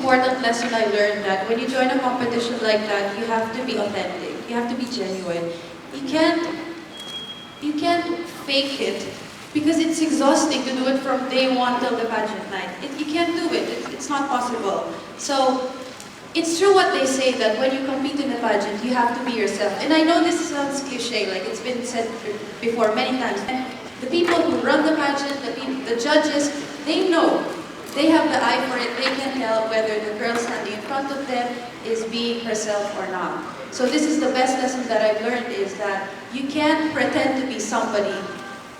important lesson I learned that when you join a competition like that, you have to be authentic. You have to be genuine. You can't fake it because it's exhausting to do it from day one till the pageant night. You can't do it. It's not possible. So it's true what they say that when you compete in a pageant, you have to be yourself. And I know this sounds cliche, like it's been said before many times. And the people who run the pageant, the judges, they know. They have the eye for it. They can tell whether the girl standing in front of them is being herself or not. So this is the best lesson that I've learned is that you can't pretend to be somebody.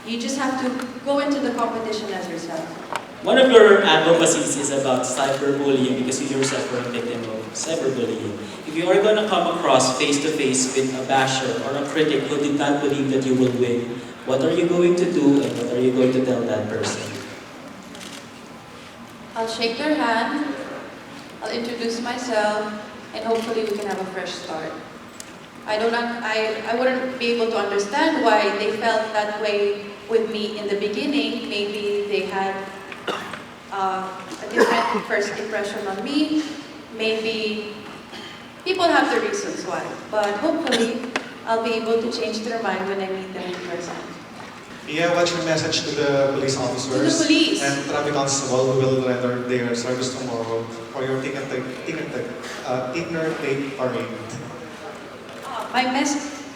You just have to go into the competition as yourself. One of your advocacies is about cyberbullying because you yourself were a victim of cyberbullying. If you are going to come across face-to-face with a basher or a critic who did not believe that you will win, what are you going to do and what are you going to tell that person? I'll shake their hand, I'll introduce myself, and hopefully we can have a fresh start. I wouldn't be able to understand why they felt that way with me in the beginning. Maybe they had a different first impression on me. Maybe people have their reasons why. But hopefully, I'll be able to change their mind when I meet them in person. Yeah, what's your message to the police officers To the police. and traffic constable who will render their service tomorrow for your ticker tape parade?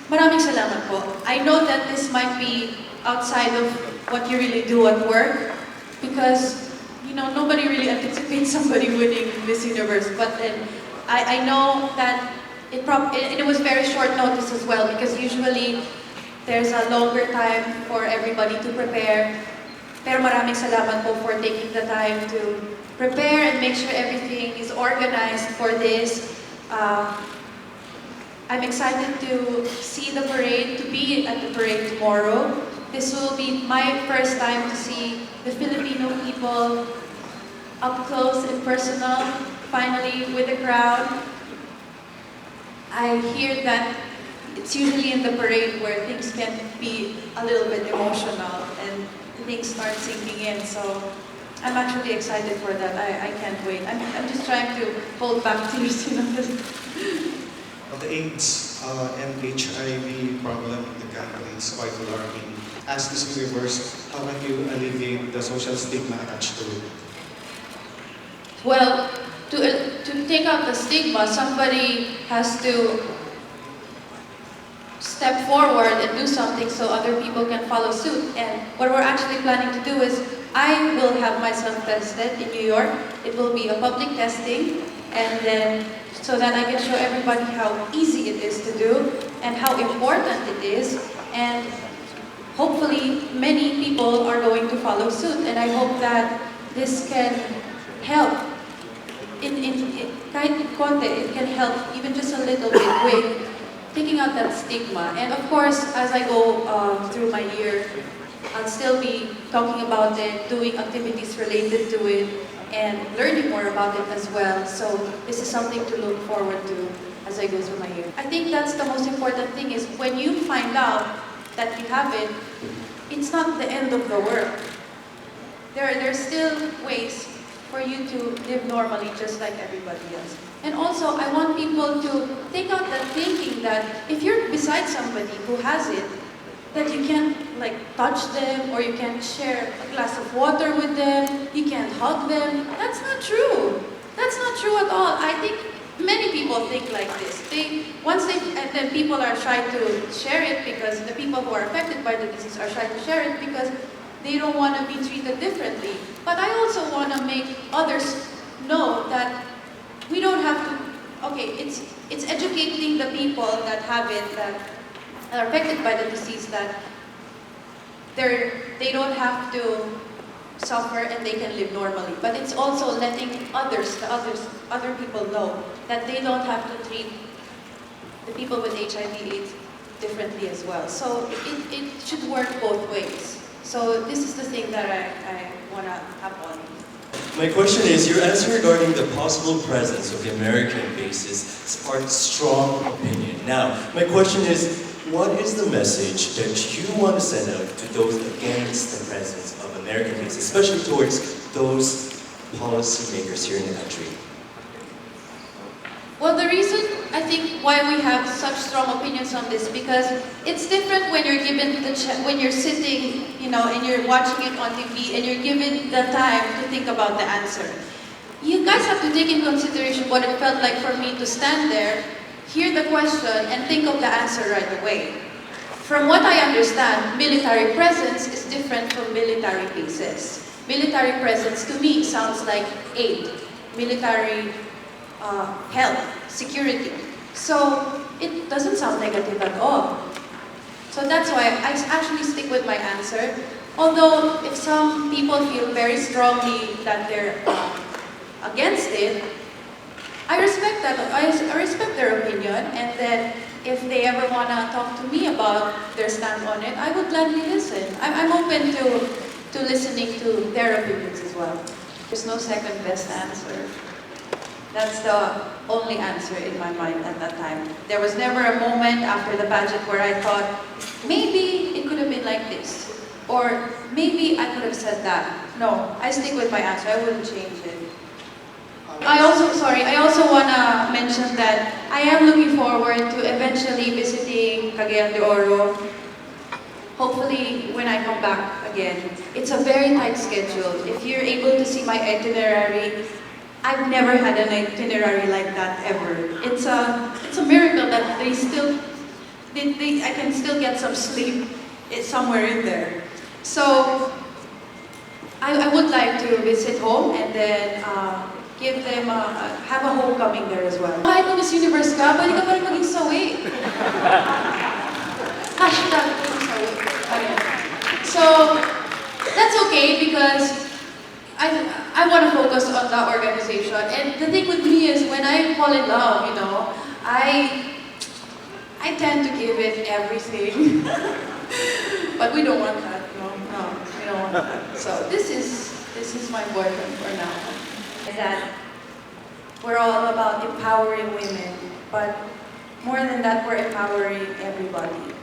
Maraming salamat po. I know that this might be outside of what you really do at work because, you know, nobody really anticipates somebody winning Miss Universe. But then, I know that it was very short notice as well because usually there's a longer time for everybody to prepare. Pero maraming salamat po for taking the time to prepare and make sure everything is organized for this. I'm excited to see the parade, to be at the parade tomorrow. This will be my first time to see the Filipino people up close and personal, finally with the crowd. I hear that it's usually in the parade where things can be a little bit emotional and things start sinking in. So I'm actually excited for that. I can't wait. I'm just trying to hold back tears, you know. The AIDS and HIV problem in the country is quite alarming. As Miss Universe, how can you alleviate the social stigma attached to it? Well, to take out the stigma, somebody has to step forward and do something so other people can follow suit. And what we're actually planning to do is I will have myself tested in New York. It will be a public testing, and then so that I can show everybody how easy it is to do and how important it is. And hopefully many people are going to follow suit. And I hope that this can help. Kahit konti, it can help even just a little bit with taking out that stigma. And of course, as I go through my year, I'll still be talking about it, doing activities related to it, and learning more about it as well. So this is something to look forward to as I go through my year. I think that's the most important thing is when you find out that you have it, it's not the end of the world. There's still ways for you to live normally just like everybody else. And also, I want people to take out that thinking that if you're beside somebody who has it, that you can't like touch them or you can't share a glass of water with them, you can't hug them. That's not true. That's not true at all. I think many people think like this. And then people are shy to share it because the people who are affected by the disease are shy to share it because they don't want to be treated differently. But I also want to make others know that we don't have to, okay, it's educating the people that have it, that are affected by the disease, that they don't have to suffer and they can live normally. But it's also letting other people know that they don't have to treat the people with HIV/AIDS differently as well. So it should work both ways. So this is the thing that I want to have on. My question is, your answer regarding the possible presence of the American bases sparked strong opinion. Now, my question is, what is the message that you want to send out to those against the presence of American bases, especially towards those policymakers here in the country? Well, the reason I think why we have such strong opinions on this, because it's different when you're given when you're sitting, and you're watching it on TV and you're given the time to think about the answer. You guys have to take in consideration what it felt like for me to stand there, hear the question, and think of the answer right away. From what I understand, military presence is different from military bases. Military presence to me sounds like aid, military health, security. So it doesn't sound negative at all. So that's why I actually stick with my answer. Although if some people feel very strongly that they're against it, I respect that. I respect their opinion, and then if they ever want to talk to me about their stand on it, I would gladly listen. I'm open to listening to their opinions as well. There's no second best answer. That's the only answer in my mind at that time. There was never a moment after the pageant where I thought, maybe it could have been like this. Or maybe I could have said that. No, I stick with my answer. I wouldn't change it. I also want to mention that I am looking forward to eventually visiting Cagayan de Oro. Hopefully, when I come back again. It's a very tight schedule. If you're able to see my itinerary, I've never had an itinerary like that ever. It's a miracle that I can still get some sleep somewhere in there. So I would like to visit home and then give them have a homecoming there as well. Kahit mo Miss Universe ka, pwede ka pa rin maging sawi. Hashtag maging sawi. So that's okay because I want to focus on the organization. And the thing with me is when I fall in love, I tend to give it everything. But we don't want that. No, we don't want that. So this is my boyfriend for now. That we're all about empowering women, but more than that, we're empowering everybody.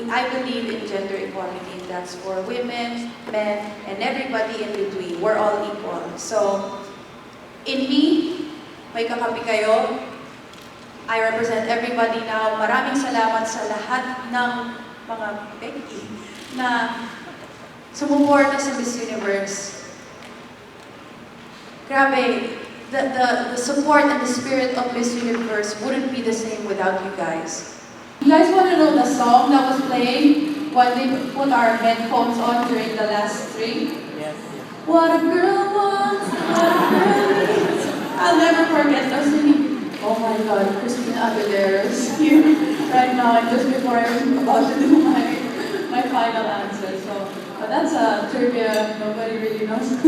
I believe in gender equality. That's for women, men, and everybody in between. We're all equal. So, in me, may kakapi kayo. I represent everybody now. Maraming salamat sa lahat ng mga Becky na sumuporta sa Miss Universe. Grabe, the support and the spirit of Miss Universe wouldn't be the same without you guys. You guys want to know the song that was playing while they put our headphones on during the last three? Yes. What a girl wants, what a girl needs. I'll never forget those singing. Oh my God, Christina Aguilera is here right now, and just before I'm about to do my final answer. So, but that's a trivia nobody really knows.